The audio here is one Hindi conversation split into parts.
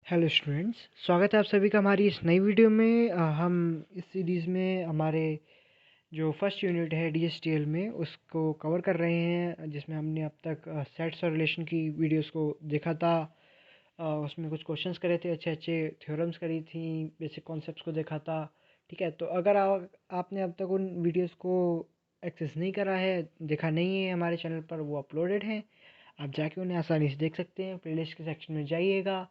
हेलो स्टूडेंट्स, स्वागत है आप सभी का हमारी इस नई वीडियो में। हम इस सीरीज़ में हमारे जो फर्स्ट यूनिट है डीएसटीएल में उसको कवर कर रहे हैं, जिसमें हमने अब तक सेट्स और रिलेशन की वीडियोस को देखा था। उसमें कुछ क्वेश्चंस करे थे, अच्छे अच्छे थ्योरम्स करी थी, बेसिक कॉन्सेप्ट्स को देखा था। ठीक है, तो अगर आपने अब तक उन वीडियोस को एक्सेस नहीं करा है, देखा नहीं है, हमारे चैनल पर वो अपलोडेड हैं। आप जाके उन्हें आसानी से देख सकते हैं। प्लेलिस्ट के सेक्शन में जाइएगा,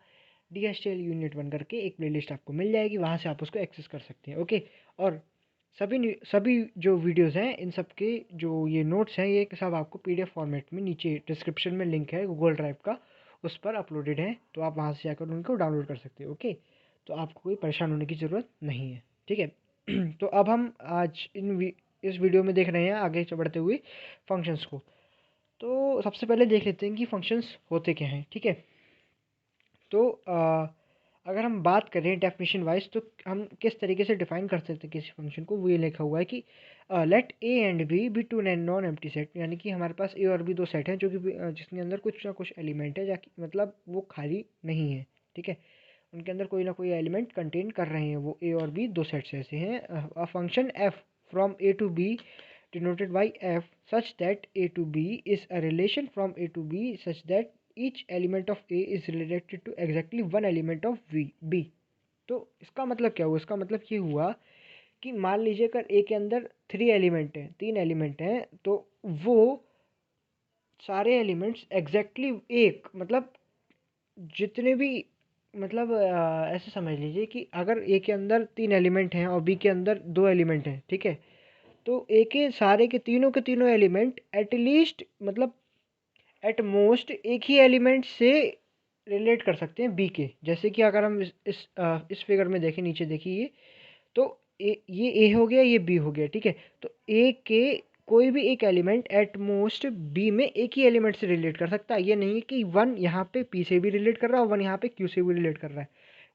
डीएसटीएल यूनिट 1 करके एक प्लेलिस्ट आपको मिल जाएगी, वहाँ से आप उसको एक्सेस कर सकते हैं। ओके, और सभी जो वीडियोस हैं, इन सब के जो ये नोट्स हैं, ये सब आपको पीडीएफ फॉर्मेट में नीचे डिस्क्रिप्शन में लिंक है गूगल ड्राइव का, उस पर अपलोडेड है, तो आप वहाँ से जाकर उनको डाउनलोड कर सकते हो। ओके, तो आपको कोई परेशान होने की ज़रूरत नहीं है। ठीक है। तो अब हम आज इस वीडियो में देख रहे हैं आगे बढ़ते हुए फंक्शंस को। तो सबसे पहले देख लेते हैं कि फंक्शंस होते क्या हैं। ठीक है, तो अगर हम बात करें डेफिनेशन वाइज, तो हम किस तरीके से डिफाइन कर सकते हैं किसी फंक्शन को। वो ये लिखा हुआ है कि let A and B be two non empty set, यानी कि हमारे पास ए और बी दो सेट हैं जो कि जिसके अंदर कुछ ना कुछ एलिमेंट है, जाकि मतलब वो खाली नहीं है। ठीक है, उनके अंदर कोई ना कोई एलिमेंट कंटेन कर रहे हैं। वो ए और बी दो सेट्स ऐसे हैं। A function f from A to B denoted by f such that a to b is a relation from a to b such that each element of a is related to exactly one element of b। तो इसका मतलब क्या हुआ? इसका मतलब ये हुआ कि मान लीजिए अगर ए के अंदर तीन एलिमेंट हैं, तो वो सारे एलिमेंट्स एग्जैक्टली एक, मतलब जितने भी, मतलब ऐसे समझ लीजिए कि अगर ए के अंदर तीन एलिमेंट हैं और बी के अंदर दो एलिमेंट हैं, ठीक है, तो ए के तीनों एलिमेंट एटलीस्ट, मतलब एट मोस्ट एक ही एलिमेंट से रिलेट कर सकते हैं बी के। जैसे कि अगर हम इस फिगर में देखें, नीचे देखिए, तो ये ए हो गया, ये बी हो गया। ठीक है, तो ए के कोई भी एक एलिमेंट एट मोस्ट बी में एक ही एलिमेंट से रिलेट कर सकता है। ये नहीं है कि वन यहाँ पे पी से भी रिलेट कर रहा है, वन यहाँ पे क्यू से भी रिलेट कर रहा है।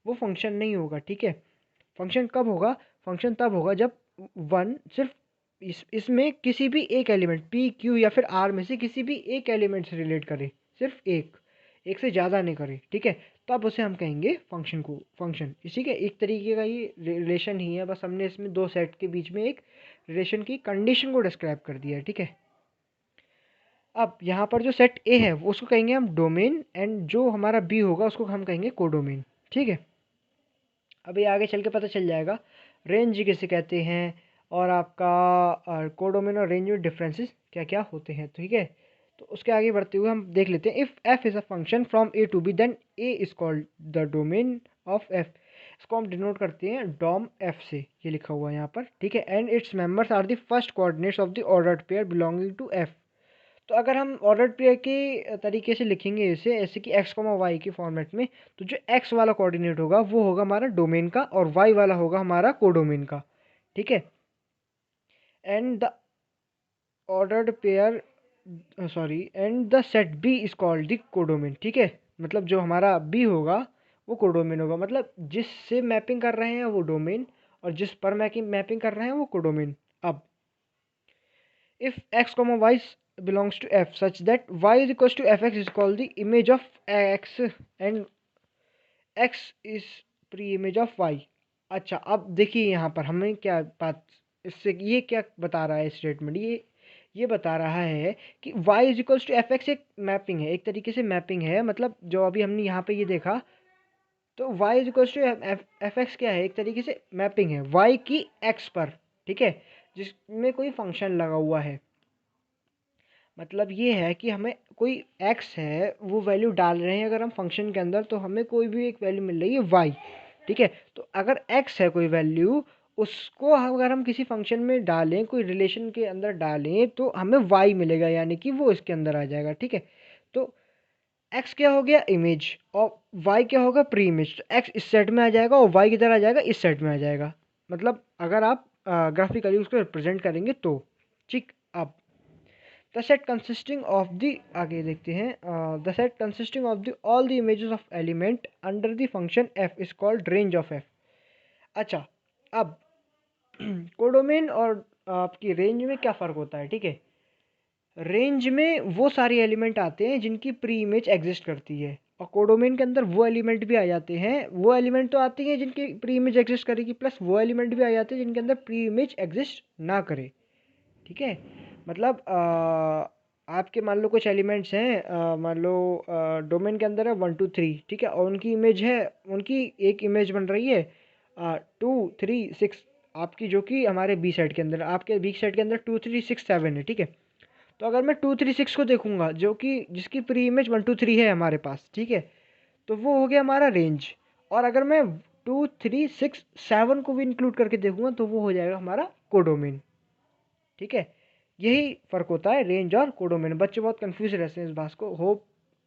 वो फंक्शन नहीं होगा। ठीक है, फंक्शन कब होगा? फंक्शन तब होगा जब वन सिर्फ इसमें किसी भी एक एलिमेंट पी क्यू या फिर आर में से किसी भी एक एलिमेंट से रिलेट करे, सिर्फ एक से ज़्यादा नहीं करे। ठीक है, तब उसे हम कहेंगे फंक्शन। इसी के एक तरीके का ये रिलेशन ही है, बस हमने इसमें दो सेट के बीच में एक रिलेशन की कंडीशन को डिस्क्राइब कर दिया है। ठीक है, अब यहाँ पर जो सेट ए है उसको कहेंगे हम डोमेन, एंड जो हमारा बी होगा उसको हम कहेंगे कोडोमेन। ठीक है, अभी आगे चल के पता चल जाएगा रेंज किसे कहते हैं, और आपका कोडोमेन और रेंज में डिफरेंसेस क्या क्या होते हैं। ठीक है, तो उसके आगे बढ़ते हुए हम देख लेते हैं, if f is a function from A to B then A is called the domain of f. इसको हम डिनोट करते हैं डॉम एफ से, ये लिखा हुआ है यहाँ पर। ठीक है, and its members are the first coordinates of the ordered pair belonging to f. तो अगर हम ऑर्डर्ड पेयर के तरीके से लिखेंगे इसे, ऐसे कि एक्स कॉमा वाई के फॉर्मेट में, तो जो एक्स वाला कोऑर्डिनेट होगा वो होगा हमारा डोमेन का, और वाई वाला होगा हमारा कोडोमेन का। ठीक है, and the ordered pair and the set B is called the codomain. ठीक है, मतलब जो हमारा बी होगा वो कोडोमेन होगा, मतलब जिससे मैपिंग कर रहे हैं वो डोमेन, और जिस पर मैपिंग कर रहे हैं वो कोडोमेन। अब if x comma y belongs to f such that y is equals to fx is called the image of x and x is pre-image of y। अच्छा, अब देखिए यहाँ पर हमें क्या बात, इससे ये क्या बता रहा है स्टेटमेंट, ये बता रहा है कि y is equals to f x एक मैपिंग है, एक तरीके से मैपिंग है। मतलब जो अभी हमने यहाँ पे ये देखा, तो y is equals to f x क्या है? एक तरीके से मैपिंग है y की x पर। ठीक है, जिसमें कोई फंक्शन लगा हुआ है। मतलब ये है कि हमें कोई x है, वो वैल्यू डाल रहे हैं अगर हम फंक्शन के अंदर, तो हमें कोई भी एक वैल्यू मिल रही है y। ठीक है, तो अगर x है कोई वैल्यू, उसको अगर हम किसी फंक्शन में डालें, कोई रिलेशन के अंदर डालें, तो हमें y मिलेगा, यानी कि वो इसके अंदर आ जाएगा। ठीक है, तो x क्या हो गया? इमेज, और y क्या होगा? Pre image. तो x इस सेट में आ जाएगा और y किधर आ जाएगा? इस सेट में आ जाएगा। मतलब अगर आप ग्राफिकली उसको रिप्रेजेंट करेंगे तो। ठीक, अब the set consisting of the, आगे देखते हैं, the set consisting of the all the images of element under the function F is called range of F. अच्छा, अब कोडोमेन और आपकी रेंज में क्या फ़र्क होता है? ठीक है, रेंज में वो सारे एलिमेंट आते हैं जिनकी प्री इमेज एग्जिस्ट करती है, और कोडोमेन के अंदर वो एलिमेंट भी आ जाते हैं, वो एलिमेंट तो आते हैं जिनकी प्री इमेज एग्जिस्ट करेगी, प्लस वो एलिमेंट भी आ जाते हैं जिनके अंदर प्री इमेज एग्जिस्ट ना करे। ठीक है, मतलब आपके मान लो कुछ एलिमेंट्स हैं, मान लो डोमेन के अंदर है 1 2 3, ठीक है, और उनकी इमेज है, उनकी एक इमेज बन रही है 2 3 6 आपकी, जो कि हमारे बी सेट के अंदर, आपके बी सेट के अंदर 2 3 6 7 है। ठीक है, तो अगर मैं 2 3 6 को देखूंगा, जो कि जिसकी प्री इमेज 1 2 3 है हमारे पास, ठीक है, तो वो हो गया हमारा रेंज। और अगर मैं 2 3 6 7 को भी इंक्लूड करके देखूंगा तो वो हो जाएगा हमारा कोडोमेन। ठीक है, यही फ़र्क होता है रेंज और कोडोमेन। बच्चे बहुत कंफ्यूज रहते हैं इस बात को।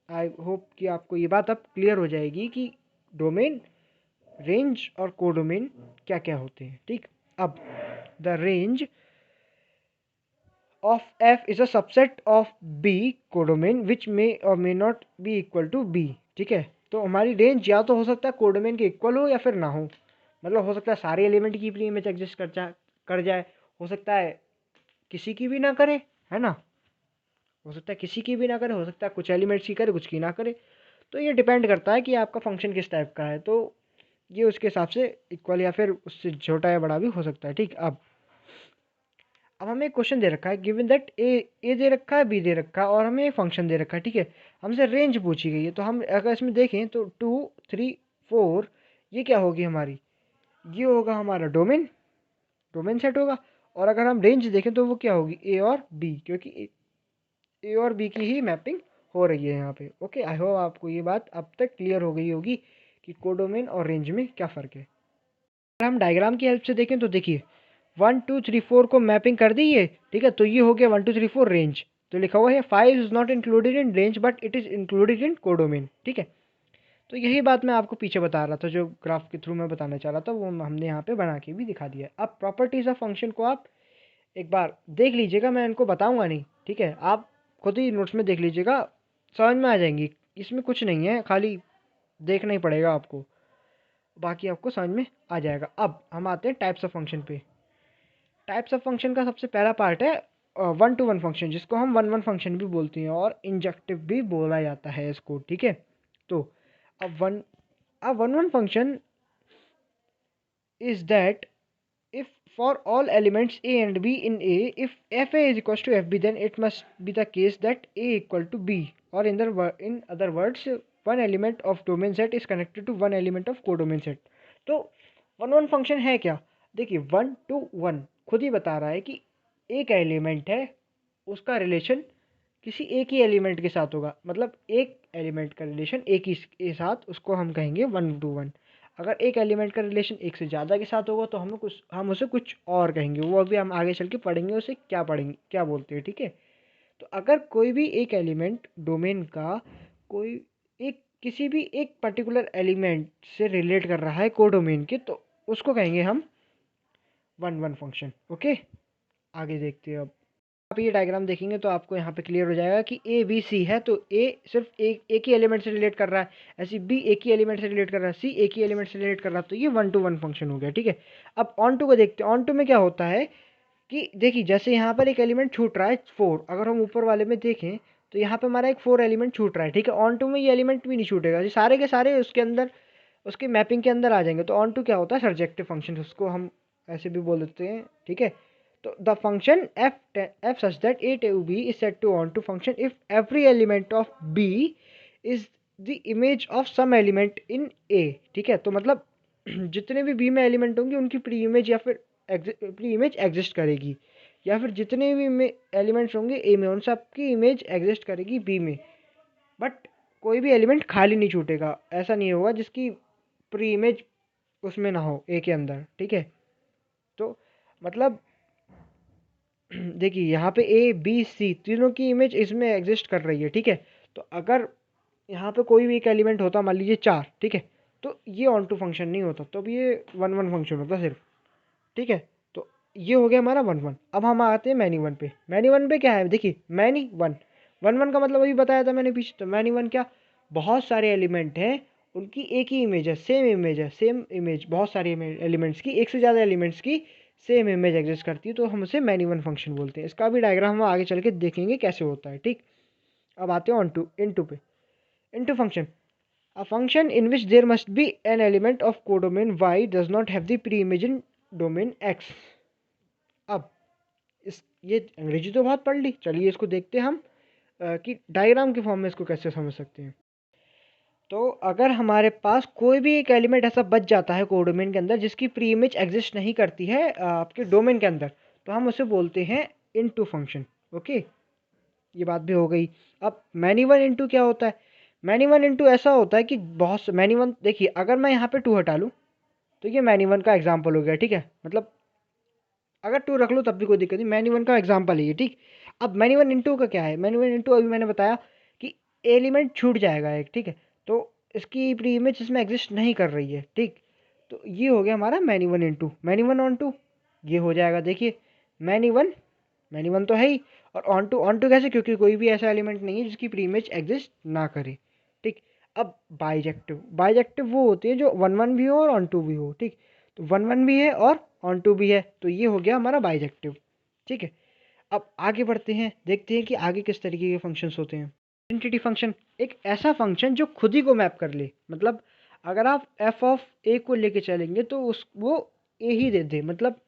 आई होप कि आपको ये बात अब क्लियर हो जाएगी कि डोमेन, रेंज और कोडोमेन क्या क्या होते हैं। ठीक, अब the range of f is a subset of b codomain which may or may not be equal to b। ठीक है, तो हमारी रेंज या तो हो सकता है कोडोमेन के इक्वल हो या फिर ना हो, मतलब हो सकता है सारे एलिमेंट की प्री इमेज एग्जिस्ट कर जाए, हो सकता है किसी की भी ना करे, है ना, हो सकता है किसी की भी ना करे, हो सकता है कुछ एलिमेंट्स की करे कुछ की ना करे। तो ये डिपेंड करता है कि आपका फंक्शन किस टाइप का है, तो ये उसके हिसाब से इक्वल या फिर उससे छोटा या बड़ा भी हो सकता है। ठीक, अब हमें एक क्वेश्चन दे रखा है, गिवन दैट ए दे रखा है, बी दे रखा है, और हमें एक फंक्शन दे रखा है। ठीक है, हमसे रेंज पूछी गई है, तो हम अगर इसमें देखें तो 2 3 4 ये क्या होगी हमारी, ये होगा हमारा डोमेन, डोमेन सेट होगा। और अगर हम रेंज देखें तो वो क्या होगी, ए और बी, क्योंकि ए और बी की ही मैपिंग हो रही है यहाँ पे। ओके, आई होप आपको ये बात अब तक क्लियर हो गई होगी कि कोडोमेन और रेंज में क्या फ़र्क है। अगर हम डायग्राम की हेल्प से देखें तो देखिए 1 2 3 4 को मैपिंग कर दी है। ठीक है, तो ये हो गया 1 2 3 4 रेंज, तो लिखा हुआ है 5 is not included in range but it is included in codomain. ठीक है, तो यही बात मैं आपको पीछे बता रहा था, जो ग्राफ के थ्रू मैं बताना चाह रहा था वो हमने यहाँ पे बना के भी दिखा दिया है। अब प्रॉपर्टीज़ ऑफ फंक्शन को आप एक बार देख लीजिएगा, मैं इनको बताऊंगा नहीं। ठीक है, आप खुद ही नोट्स में देख लीजिएगा, समझ में आ जाएंगी। इसमें कुछ नहीं है, खाली देखना ही पड़ेगा आपको, बाकी आपको समझ में आ जाएगा। अब हम आते हैं टाइप्स ऑफ फंक्शन पे। टाइप्स ऑफ फंक्शन का सबसे पहला पार्ट है 1 to 1 फंक्शन, जिसको हम 1 1 फंक्शन भी बोलते हैं और इंजेक्टिव भी बोला जाता है इसको। ठीक है, तो अब 1 1 function is that if for all elements a and b in a, if fa is equals to fb, then it must be the case that a equal to b, or in other words one element of domain set is connected to one element of codomain set। तो 1 1 फंक्शन है क्या, देखिए 1 to 1 खुद ही बता रहा है कि एक एलिमेंट है, उसका रिलेशन किसी एक ही एलिमेंट के साथ होगा, मतलब एक एलिमेंट का रिलेशन एक ही के साथ, उसको हम कहेंगे 1 to 1। अगर एक एलिमेंट का रिलेशन एक से ज़्यादा के साथ होगा तो हम उसे कुछ और कहेंगे, वो अभी हम आगे चल के पढ़ेंगे उसे क्या पढ़ेंगे, क्या बोलते हैं। ठीक है, तो अगर कोई भी एक एलिमेंट डोमेन का कोई एक किसी भी एक पर्टिकुलर एलिमेंट से रिलेट कर रहा है कोडोमेन के, तो उसको कहेंगे हम 1 1 फंक्शन। ओके, आगे देखते हैं। अब आप ये डायग्राम देखेंगे तो आपको यहाँ पे क्लियर हो जाएगा कि ए बी सी है, तो ए सिर्फ एक ही एलिमेंट से रिलेट कर रहा है, ऐसे बी एक ही एलिमेंट से रिलेट कर रहा है, सी एक ही एलिमेंट से रिलेट कर रहा है, तो ये 1 to 1 फंक्शन हो गया। ठीक है, अब ऑन टू को देखते हैं। ऑन टू में क्या होता है कि देखिए जैसे यहाँ पर एक एलिमेंट छूट रहा है 4, अगर हम ऊपर वाले में देखें तो यहाँ पे हमारा एक 4 एलिमेंट छूट रहा है। ठीक है, ऑन टू में ये एलिमेंट भी नहीं छूटेगा, ये सारे के सारे उसके अंदर, उसके मैपिंग के अंदर आ जाएंगे। तो ऑन टू क्या होता है, सर्जेक्टिव फंक्शन, उसको हम ऐसे भी बोल देते हैं। ठीक है, तो the function f such that a to b is set to onto function if every element of b is the image of some element in a। ठीक है, तो मतलब जितने भी b में एलिमेंट होंगे उनकी प्री इमेज या फिर प्री इमेज एग्जिस्ट करेगी, या फिर जितने भी एलिमेंट्स होंगे a में उन सब की इमेज एग्जिस्ट करेगी b में, बट कोई भी एलिमेंट खाली नहीं छूटेगा, ऐसा नहीं होगा जिसकी प्री इमेज उसमें ना हो ए के अंदर। ठीक है, तो मतलब देखिए यहाँ पे ए बी सी तीनों की इमेज इसमें एग्जिस्ट कर रही है। ठीक है, तो अगर यहाँ पे कोई भी एक एलिमेंट होता, मान लीजिए 4, ठीक है, तो ये ऑन टू फंक्शन नहीं होता, तो अब ये 1 1 फंक्शन होता सिर्फ। ठीक है, तो ये हो गया हमारा 1 1। अब हम आते हैं मैनी वन पे। मैनी वन पे क्या है, देखिए मैनी वन, 1 1 का मतलब अभी बताया था मैंने पीछे, तो मैनी वन क्या, बहुत सारे एलिमेंट हैं, उनकी एक ही इमेज है, सेम इमेज है, सेम इमेज, बहुत सारे एलिमेंट्स की, एक से ज़्यादा एलिमेंट्स की सेम इमेज एग्जिस्ट करती है, तो हम उसे मैनी वन फंक्शन बोलते हैं। इसका भी डायग्राम हम आगे चल के देखेंगे कैसे होता है। ठीक, अब आते हैं ऑन टू इनटू पे। Into function, A function in which there must be an element of codomain y does not have the pre-imaging domain x. अब इस ये अंग्रेजी तो बहुत पढ़ ली, चलिए इसको देखते हैं हम कि डायग्राम के फॉर्म में इसको कैसे समझ सकते हैं। तो अगर हमारे पास कोई भी एक एलिमेंट ऐसा बच जाता है कोडोमेन के अंदर जिसकी प्री इमेज एग्जिस्ट नहीं करती है आपके डोमेन के अंदर, तो हम उसे बोलते हैं इनटू फंक्शन। ओके, ये बात भी हो गई। अब मैनी वन इंटू क्या होता है? मैनी वन इंटू ऐसा होता है कि बहुत मैनी वन, देखिए अगर मैं यहाँ पे 2 हटा लूँ तो ये मैनी वन का एग्जाम्पल हो गया, ठीक है। मतलब अगर 2 रख लो तब भी कोई दिक्कत नहीं, मैनी वन का एग्जाम्पल है ये, ठीक। अब मैनी वन इंटू का क्या है? मैनी वन इंटू अभी मैंने बताया कि एलिमेंट छूट जाएगा एक, ठीक है। तो इसकी प्री इमेज इसमें एग्जिस्ट नहीं कर रही है, ठीक। तो ये हो गया हमारा many one into many one onto, ये हो जाएगा। देखिए मैनी वन तो है ही, और ऑन टू कैसे? क्योंकि कोई भी ऐसा एलिमेंट नहीं है जिसकी प्री इमेज एग्जिस्ट ना करे, ठीक। अब बाइजेक्टिव वो होती है जो वन वन भी हो और ऑन टू भी हो, ठीक। तो वन वन भी है और ऑन टू भी है, तो ये हो गया हमारा बाइजेक्टिव, ठीक है। अब आगे बढ़ते हैं, देखते हैं कि आगे किस तरीके के फंक्शंस होते हैं। आइडेंटिटी फंक्शन एक ऐसा फंक्शन जो खुद ही को मैप कर ले। मतलब अगर आप एफ ऑफ ए को लेके चलेंगे तो उस वो ए ही दे दे। मतलब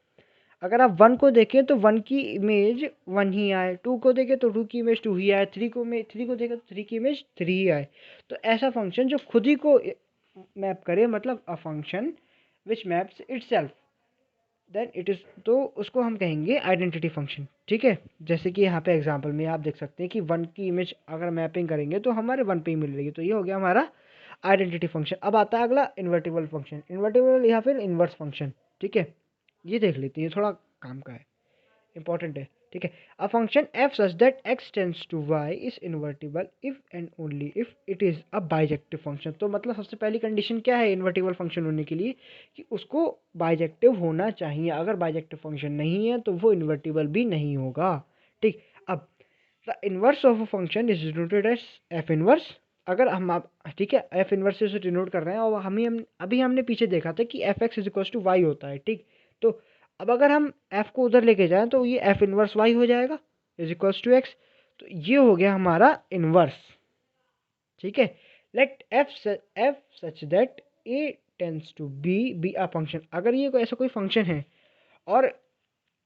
अगर आप 1 को देखें तो 1 की इमेज 1 ही आए, 2 को देखें तो 2 की इमेज 2 ही आए, 3 को देखें तो 3 की इमेज 3 ही आए। तो ऐसा फंक्शन जो खुद ही को मैप करे, मतलब a function which maps itself, then it is, तो उसको हम कहेंगे आइडेंटिटी फंक्शन, ठीक है। जैसे कि यहाँ पे एग्जांपल में आप देख सकते हैं कि 1 की इमेज अगर मैपिंग करेंगे तो हमारे 1 पे ही मिल रही है, तो ये हो गया हमारा आइडेंटिटी फंक्शन। अब आता है अगला इन्वर्टिबल फंक्शन, इन्वर्टिबल या फिर इन्वर्स फंक्शन, ठीक है। ये देख लेते हैं, थोड़ा काम का है, इंपॉर्टेंट है, ठीक है। A function f such that x tends to y is invertible if and only if it is a bijective function. तो मतलब सबसे पहली कंडीशन क्या है इन्वर्टिबल फंक्शन होने के लिए? कि उसको बाइजेक्टिव होना चाहिए। अगर बाइजेक्टिव फंक्शन नहीं है तो वो इन्वर्टिबल भी नहीं होगा, ठीक। अब the inverse of a function is denoted as f inverse. अगर हम आप, ठीक है, एफ इनवर्स से डिनोट कर रहे हैं, और अभी हमने पीछे देखा था कि f x is equal to y होता है, ठीक। तो अब अगर हम f को उधर लेके जाएं तो ये f इनवर्स y हो जाएगा इज इक्वल्स टू एक्स। तो ये हो गया हमारा इनवर्स, ठीक है। Let f such that a tends to be a function. अगर ये कोई ऐसा कोई फंक्शन है और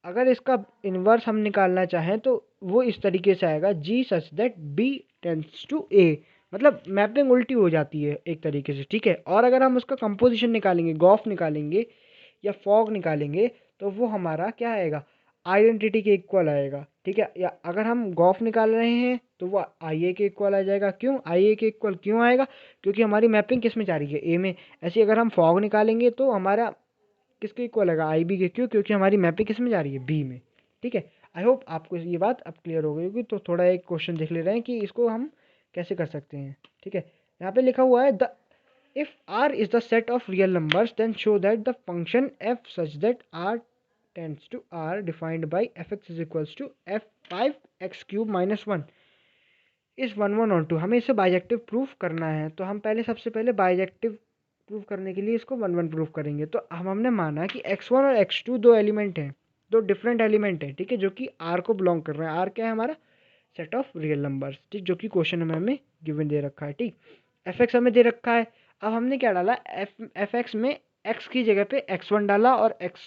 अगर इसका इनवर्स हम निकालना चाहें तो वो इस तरीके से आएगा g such that b tends to a। मतलब मैपिंग उल्टी हो जाती है एक तरीके से, ठीक है। और अगर हम उसका कंपोजिशन निकालेंगे, गॉफ निकालेंगे या फॉग निकालेंगे, तो वो हमारा क्या आएगा? आइडेंटिटी के इक्वल आएगा, ठीक है। या अगर हम गॉफ निकाल रहे हैं तो वो आई ए के इक्वल आ जाएगा। क्यों आई ए के इक्वल क्यों आएगा? क्योंकि हमारी मैपिंग किस में जा रही है? ए में। ऐसे अगर हम फॉग निकालेंगे तो हमारा किसके इक्वल आएगा? आई बी के। क्यों? क्योंकि हमारी मैपिंग किस में जा रही है? बी में, ठीक है। आई होप आपको ये बात अब क्लियर हो गई होगी। तो थोड़ा एक क्वेश्चन देख ले रहे हैं कि इसको हम कैसे कर सकते हैं, ठीक है। यहाँ पे लिखा हुआ है the if R is the set of real numbers, then show that the function f such that R tends to R defined by fx is equals to f5x cube minus 1 is 1 1 on 2। हमें इसे बाइजेक्टिव प्रूफ करना है, तो हम पहले सबसे पहले बाइजेक्टिव प्रूफ करने के लिए इसको 1 1 प्रूफ करेंगे। तो हमने माना कि x1 और x2 दो एलिमेंट हैं, दो डिफरेंट एलिमेंट हैं, ठीक है, जो कि R को बिलोंग कर रहे हैं। R क्या है? हमारा सेट ऑफ रियल नंबर्स, ठीक, जो कि क्वेश्चन में हमें गिवन दे रखा है, ठीक। एफ एक्स हमें दे रखा है। अब हमने क्या डाला? एफ एक्स में एक्स की जगह पे x1 डाला और एक्स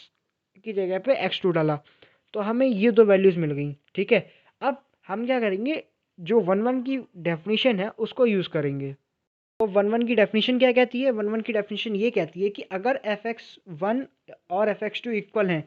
की जगह पे x2 डाला, तो हमें ये दो वैल्यूज़ मिल गई, ठीक है। अब हम क्या करेंगे? जो वन वन की डेफिनेशन है उसको यूज़ करेंगे। तो वन वन की डेफिनेशन क्या कहती है? वन वन की डेफिनेशन ये कहती है कि अगर एफ एक्स वन और एफ एक्स टू इक्वल हैं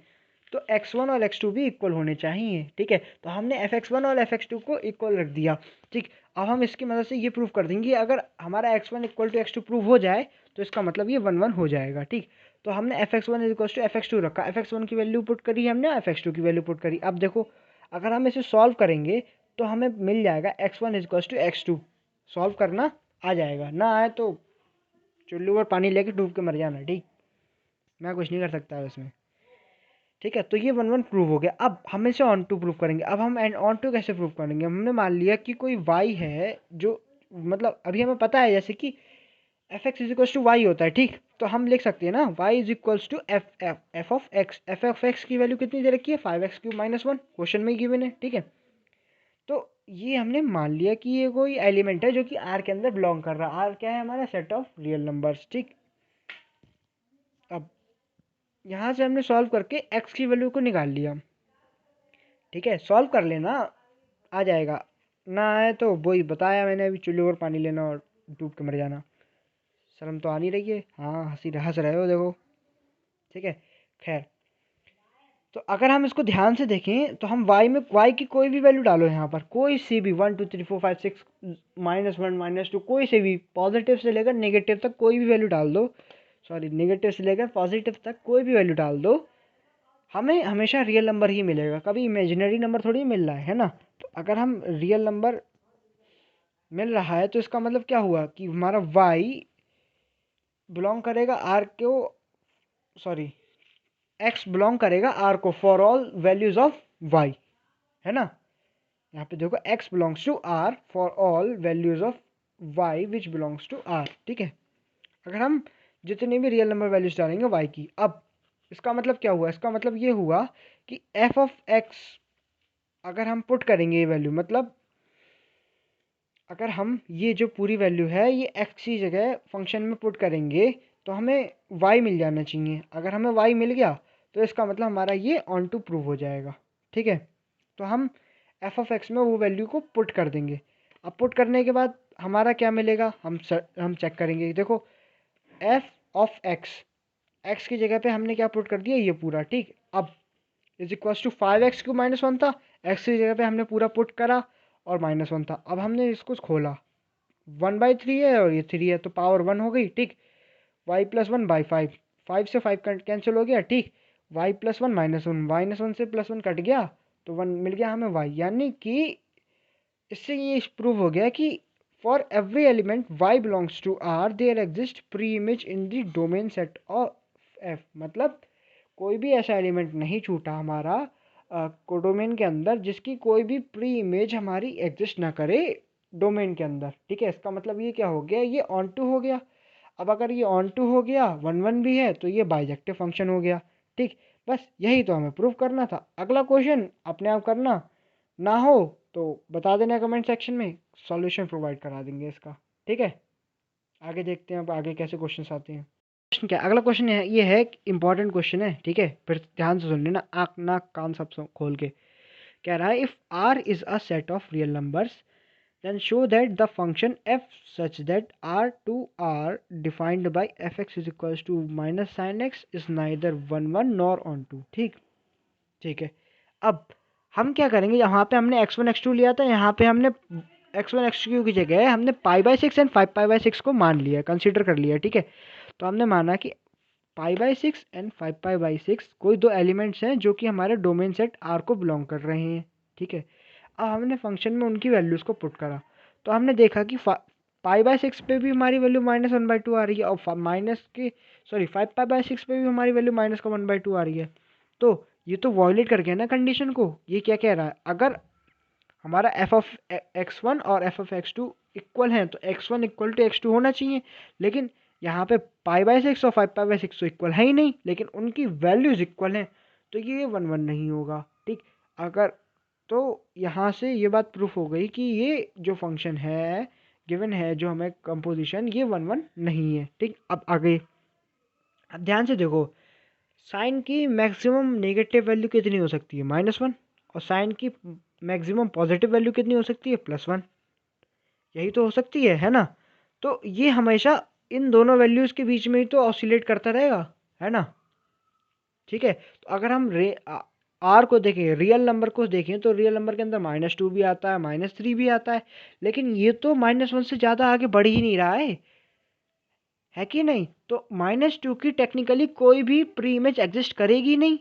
तो x1 और x2 भी इक्वल होने चाहिए, ठीक है। तो हमने fx1 और fx2 को इक्वल रख दिया, ठीक। अब हम इसकी मदद से ये प्रूव कर देंगे अगर हमारा x1 equal to x2 prove हो जाए तो इसका मतलब ये 1 1 हो जाएगा, ठीक। तो हमने fx1 इक्वल टू fx2 रखा, fx1 की वैल्यू पुट करी हमने, fx2 की वैल्यू पुट करी। अब देखो अगर हम इसे सॉल्व करेंगे तो हमें मिल जाएगा x1 equal to x2। Solve करना आ जाएगा, ना आए तो चुल्लू पर पानी लेके डूब के मर जाना, ठीक। मैं कुछ नहीं कर सकता इसमें, ठीक है। तो ये 1 1 प्रूव हो गया। अब हम इसे ऑन टू प्रूव करेंगे। अब हम एंड ऑन टू कैसे प्रूव करेंगे? हमने मान लिया कि कोई y है जो, मतलब अभी हमें पता है जैसे कि f x is equals to y होता है, ठीक। तो हम लिख सकते हैं ना y is equals to f of x की वैल्यू कितनी दे रखी है? 5x³ - 1, क्वेश्चन में गिवन है, ठीक है। तो ये हमने मान लिया कि ये कोई एलिमेंट है जो कि आर के अंदर बिलोंग कर रहा है। आर क्या है? हमारा सेट ऑफ रियल नंबर्स। ठीक, अब यहाँ से हमने सॉल्व करके एक्स की वैल्यू को निकाल लिया। ठीक है, सॉल्व कर लेना, आ जाएगा। ना आए तो वही बताया मैंने अभी, चुल्लू और पानी लेना और डूब के मर जाना। शर्म तो आ नहीं रही है? हाँ, हंस रहे हो देखो। ठीक है, खैर, तो अगर हम इसको ध्यान से देखें तो हम y की कोई भी वैल्यू डालो यहाँ पर, कोई सी भी 1 2 3 4 5 6 -1 -2 कोई से भी, पॉजिटिव से लेकर नेगेटिव तक कोई भी वैल्यू डाल दो। सॉरी, नेगेटिव से लेकर पॉजिटिव तक कोई भी वैल्यू डाल दो, हमें हमेशा रियल नंबर ही मिलेगा। कभी इमेजिनरी नंबर थोड़ी मिल रहा है ना। तो अगर हम रियल नंबर मिल रहा है तो इसका मतलब क्या हुआ कि हमारा y बिलोंग करेगा r को, सॉरी, x बिलोंग करेगा r को for all values of y, है ना। यहाँ पे देखो x belongs to r for all values of y which belongs to r। ठीक है, अगर हम जितनी भी रियल नंबर वैल्यूज डालेंगे y की, अब इसका मतलब क्या हुआ? इसका मतलब ये हुआ कि f ऑफ x अगर हम पुट करेंगे ये वैल्यू, मतलब अगर हम ये जो पूरी वैल्यू है ये x की जगह फंक्शन में पुट करेंगे तो हमें y मिल जाना चाहिए। अगर हमें y मिल गया तो इसका मतलब हमारा ये ऑन टू प्रूव हो जाएगा। ठीक है, तो हम f ऑफ x में वो वैल्यू को पुट कर देंगे। अब पुट करने के बाद हमारा क्या मिलेगा? हम चेक करेंगे। देखो, f ऑफ x की जगह पे हमने क्या पुट कर दिया? ये पूरा। ठीक, अब is equals to 5x cube -1 था, x की जगह पे हमने पूरा पुट करा और -1 था। अब हमने इसको खोला, 1/3 है और ये 3 है तो पावर 1 हो गई। ठीक, y प्लस 1/5, 5 से 5 कैंसिल हो गया। ठीक, y प्लस 1 -1, -1 से +1 कट गया तो 1 मिल गया हमें y। यानी कि इससे ये प्रूव हो गया कि for every element y belongs to r there exist pre image in the domain set of f। मतलब कोई भी ऐसा एलिमेंट नहीं छूटा हमारा कोडोमेन के अंदर जिसकी कोई भी प्री इमेज हमारी एग्जिस्ट ना करे डोमेन के अंदर। ठीक है, इसका मतलब ये क्या हो गया? ये ऑन टू हो गया। अब अगर ये ऑन टू हो गया, 1 1 भी है, तो ये बाइजेक्टिव फंक्शन हो गया। ठीक, बस यही तो हमें प्रूव करना था। अगला क्वेश्चन अपने आप करना, ना हो तो बता देना कमेंट सेक्शन में, सॉल्यूशन प्रोवाइड करा देंगे इसका। ठीक है, आगे देखते हैं अब आगे कैसे क्वेश्चंस आते हैं। क्वेश्चन क्या? अगला क्वेश्चन है, ये है इंपॉर्टेंट क्वेश्चन है। ठीक है, फिर ध्यान से सुन लेना, आँख नाक कान सब खोल के। कह रहा है if r is a set of real numbers then show that the function f such that r to r defined by fx is equals to minus sin x is neither 1 1 nor on 2। ठीक, ठीक है, अब हम क्या करेंगे? यहाँ पे हमने x1 x2 लिया था, यहाँ पे हमने x1 x2 की जगह हमने π/6 एंड 5π/6 को मान लिया, कंसीडर कर लिया। ठीक है, तो हमने माना कि π/6 एंड 5π/6 कोई दो एलिमेंट्स हैं जो कि हमारे डोमेन सेट R को बिलोंग कर रहे हैं। ठीक है, अब हमने फंक्शन में उनकी वैल्यूज़ को पुट करा तो हमने देखा कि π/6 पे भी हमारी वैल्यू -1/2 आ रही है और माइनस की, सॉरी, 5π/6 पे भी हमारी वैल्यू -1/2 आ रही है। तो ये तो वॉयलेट कर गया ना कंडीशन को। ये क्या कह रहा है? अगर हमारा f ऑफ x1 और f ऑफ x2 इक्वल हैं तो x1 इक्वल टू x2 होना चाहिए, लेकिन यहाँ पे π/6 और 5π/6 तो इक्वल है ही नहीं, लेकिन उनकी वैल्यूज इक्वल हैं तो ये 1 1 नहीं होगा। ठीक, अगर तो यहाँ से ये बात प्रूफ हो गई कि ये जो फंक्शन है गिवन है, जो हमें कंपोजिशन, ये 1 1 नहीं है। ठीक, अब आगे, अब ध्यान से देखो, साइन की मैक्सिमम नेगेटिव वैल्यू कितनी हो सकती है? -1। और साइन की मैक्सिमम पॉजिटिव वैल्यू कितनी हो सकती है? +1। यही तो हो सकती है ना। तो ये हमेशा इन दोनों वैल्यूज़ के बीच में ही तो ऑसिलेट करता रहेगा, है ना। ठीक है, तो अगर हम आर को देखें, रियल नंबर को देखें, तो रियल नंबर के अंदर -2 भी आता है, -3 भी आता है, लेकिन ये तो -1 से ज़्यादा आगे बढ़ ही नहीं रहा है कि नहीं। तो -2 की टेक्निकली कोई भी प्री इमेज एग्जिस्ट करेगी नहीं,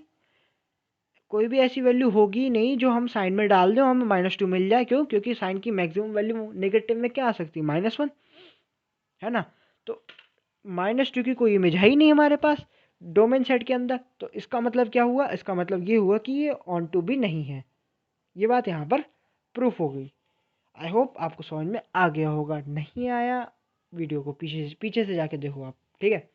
कोई भी ऐसी वैल्यू होगी नहीं जो हम साइन में डाल दें और हमें -2 मिल जाए। क्यों? क्योंकि साइन की मैक्सिमम वैल्यू नेगेटिव में क्या आ सकती है? -1, है ना। तो -2 की कोई इमेज है ही नहीं हमारे पास डोमेन सेट के अंदर। तो इसका मतलब क्या हुआ? इसका मतलब ये हुआ कि ये ऑन टू भी नहीं है। ये बात यहाँ पर प्रूफ हो गई। आई होप आपको समझ में आ गया होगा। नहीं आया, वीडियो को पीछे से जाके देखो आप। ठीक है,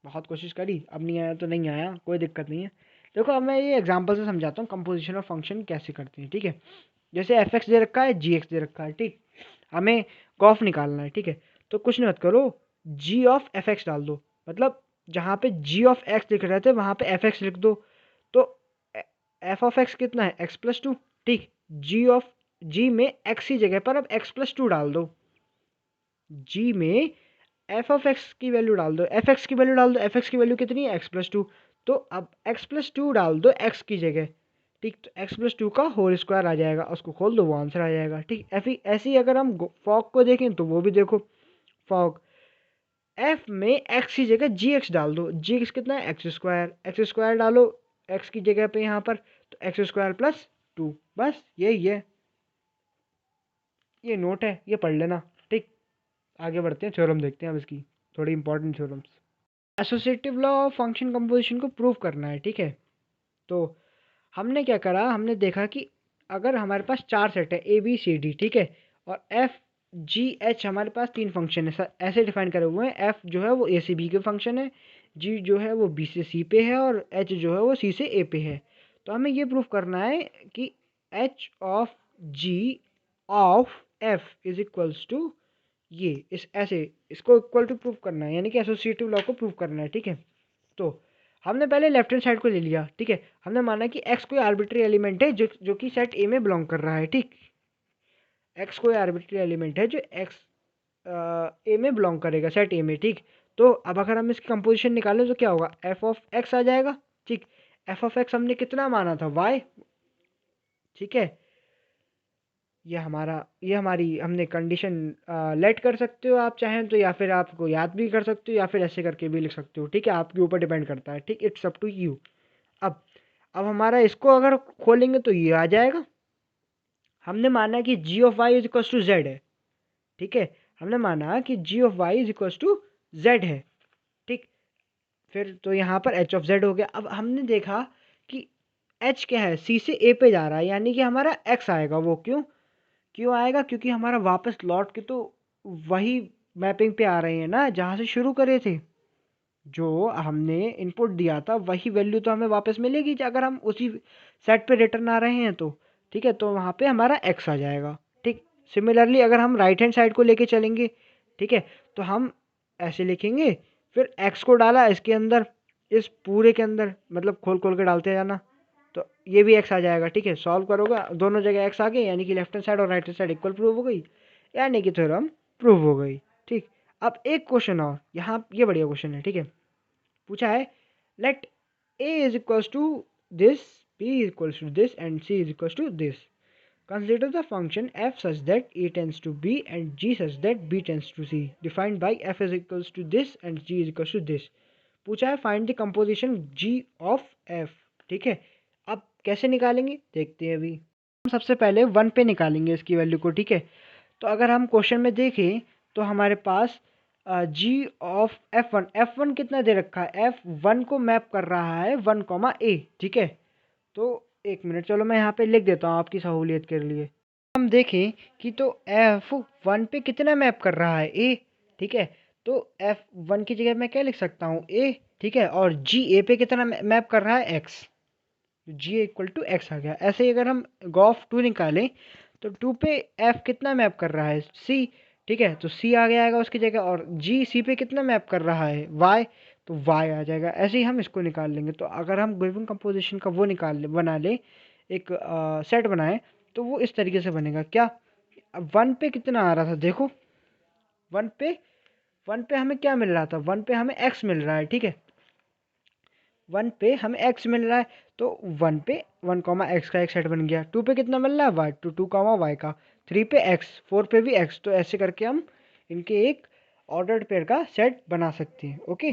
बहुत कोशिश करी, अब नहीं आया तो नहीं आया, कोई दिक्कत नहीं है। देखो, अब मैं ये एग्जांपल से समझाता हूँ कंपोजिशन ऑफ फंक्शन कैसे करते हैं। ठीक है, जैसे एफ एक्स दे रखा है, जी एक्स दे रखा है, ठीक, हमें गॉफ निकालना है, ठीक है। तो कुछ नहीं मत करो, जी ऑफ एफ एक्स डाल दो, मतलब जहाँ पे जी ऑफ एक्स लिख रहे थे वहाँ पे एफ एक्स लिख दो। तो एफ ऑफ एक्स कितना है, एक्स प्लस टू, ठीक। जी में एक्स की जगह पर अब एक्स प्लस टू डाल दो, जी में एफ ऑफ एक्स की वैल्यू डाल दो, एफ एक्स की वैल्यू डाल दो, एफ एक्स की वैल्यू कितनी है, एक्स प्लस टू। तो अब एक्स प्लस टू डाल दो एक्स की जगह, ठीक। तो एक्स प्लस टू का होल स्क्वायर आ जाएगा, उसको खोल दो वो आंसर आ जाएगा, ठीक। ऐसे ही अगर हम फॉग को देखें तो वो भी देखो, फॉग एफ में एक्स की जगह जी एक्स डाल दो, जी एक्स कितना है, एक्स स्क्वायर डालो एक्स की जगह पे यहाँ पर, तो एक्स स्क्वायर प्लस टू, बस यही है, ये नोट है, ये पढ़ लेना, ठीक। आगे बढ़ते हैं, थ्योरम देखते हैं अब इसकी, थोड़ी important theorems. Associative law of function composition को प्रूव करना है, ठीक है। तो हमने क्या करा, हमने देखा कि अगर हमारे पास चार सेट है ए बी सी डी, ठीक है, और एफ जी एच हमारे पास तीन फंक्शन है, ऐसे डिफाइन करे हुए हैं। एफ जो है वो ए से बी के फंक्शन है, जी जो है वो बी से सी पे है, और एच जो है वो सी से ए पे है। तो हमें ये प्रूव करना है कि h of g of f is equals to ये, इस ऐसे इसको इक्वल टू प्रूव करना है, यानी कि एसोसिएटिव लॉ को प्रूव करना है, ठीक है। तो हमने पहले लेफ्ट हैंड साइड को ले लिया, ठीक है। हमने माना कि x कोई आर्बिट्री एलिमेंट है जो कि सेट ए में बिलोंग कर रहा है, ठीक। x कोई आर्बिट्री एलिमेंट है जो x ए में बिलोंग करेगा, सेट ए में, ठीक। तो अब अगर हम इसकी कंपोजिशन निकालें तो क्या होगा, f ऑफ x आ जाएगा, ठीक। f ऑफ x हमने कितना माना था, y, ठीक है। ये हमारी हमने कंडीशन लेट कर सकते हो आप चाहें तो, या फिर आपको याद भी कर सकते हो, या फिर ऐसे करके भी लिख सकते हो, ठीक है, आपके ऊपर डिपेंड करता है, ठीक। It's up to you. अब अब हमारा इसको अगर खोलेंगे तो ये आ जाएगा। हमने माना कि g of y is equal to z है, ठीक है। हमने माना कि g of y is equal to z है, ठीक। फिर तो यहाँ पर एच ऑफ जेड हो गया। अब हमने देखा कि एच क्या है, सी से ए पे जा रहा है, यानी कि हमारा एक्स आएगा। वो क्यों क्यों आएगा, क्योंकि हमारा वापस लौट के तो वही मैपिंग पे आ रहे हैं ना जहाँ से शुरू करे थे। जो हमने इनपुट दिया था वही वैल्यू तो हमें वापस मिलेगी अगर हम उसी सेट पे रिटर्न आ रहे हैं तो, ठीक है। तो वहाँ पे हमारा एक्स आ जाएगा, ठीक। सिमिलरली अगर हम राइट हैंड साइड को लेके चलेंगे, ठीक है, तो हम ऐसे लिखेंगे, फिर एक्स को डाला इसके अंदर, इस पूरे के अंदर, मतलब खोल खोल के डालते जाना, तो ये भी एक्स आ जाएगा, ठीक है। सॉल्व करोगे दोनों जगह एक्स आ गए, यानी कि लेफ्ट हैंड साइड और right hand side equal prove हो गई, यानी कि थ्योरम प्रूव हो गई, ठीक। अब एक क्वेश्चन और यहाँ, ये बढ़िया क्वेश्चन है, ठीक है। पूछा है, let a is equals to this, b is equals to this and c is equals to this. Consider the function f such that a tends to b and g such that b tends to c defined by f is equals to this and g is equals to this। पूछा है find the composition g of f, ठीक है। अब कैसे निकालेंगे देखते हैं अभी। हम सबसे पहले 1 पे निकालेंगे इसकी वैल्यू को, ठीक है। तो अगर हम क्वेश्चन में देखें तो हमारे पास जी ऑफ एफ वन कितना दे रखा है, F1 को मैप कर रहा है 1, A, ठीक है। तो एक मिनट, चलो मैं यहाँ पे लिख देता हूँ आपकी सहूलियत के लिए। हम देखें कि तो F1 पे कितना मैप कर रहा है, A, ठीक है। तो F1 की जगह मैं क्या लिख सकता हूँ, A, ठीक है। और जी ए पे कितना मैप कर रहा है, X, g equal to x आ गया। ऐसे ही अगर हम गॉफ 2 निकालें तो 2 पे एफ कितना मैप कर रहा है, सी, ठीक है। तो सी आ गया आएगा उसकी जगह, और जी सी पे कितना मैप कर रहा है, वाई, तो वाई आ जाएगा। ऐसे ही हम इसको निकाल लेंगे। तो अगर हम गिवन कंपोजिशन का वो बना ले, एक सेट बनाए, तो वो इस तरीके से बनेगा। क्या, अब 1 पे कितना आ रहा था देखो, 1 पे 1 पे हमें क्या मिल रहा था, 1 पे हमें एक्स मिल रहा है, ठीक है। 1 पे हमें x मिल रहा है, तो 1 पे 1, x का एक सेट बन गया। 2 पे कितना मिल रहा है, y, 2, y का। 3 पे x, 4 पे भी x। तो ऐसे करके हम इनके एक ऑर्डर्ड पेयर का सेट बना सकते हैं, ओके।